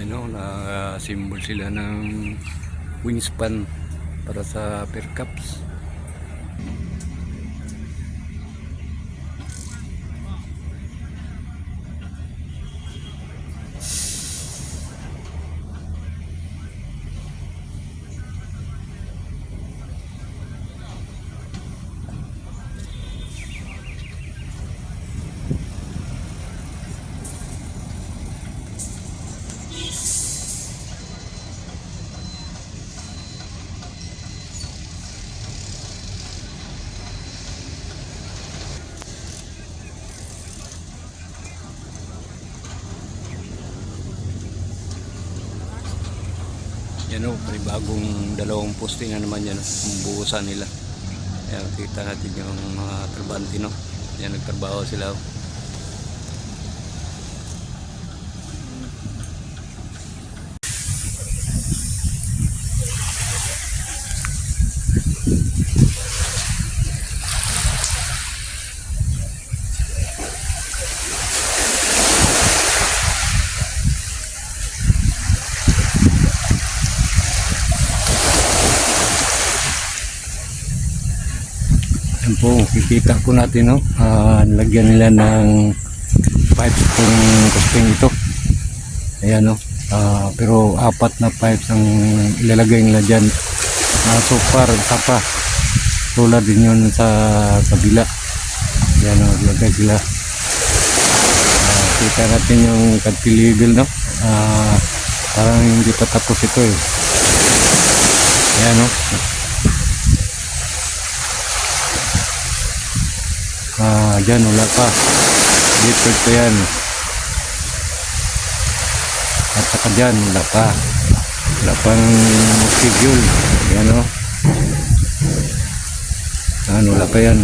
ano, na symbol sila ng wingspan para sa percaps. Yan o, bagong dalawang posting na naman yan, buhusan nila. Yan, kita natin yung mga trabante, no? Yan, nagtrabaho sila. Yan po, kikita po natin, no? Lagyan nila ng pipes itong posting ito. Ayan, no? Pero apat na pipes ang ilalagay nila dyan. So far, tapa. Tulad din yun sa kabila. Ayan, no? Lagay sila. Kita natin yung cantilever, no? Parang hindi pa tapos ito, eh. Ayan, no? Dyan wala pa, dito pa yan, at saka dyan wala pang schedule. Yan o, wala pa yan.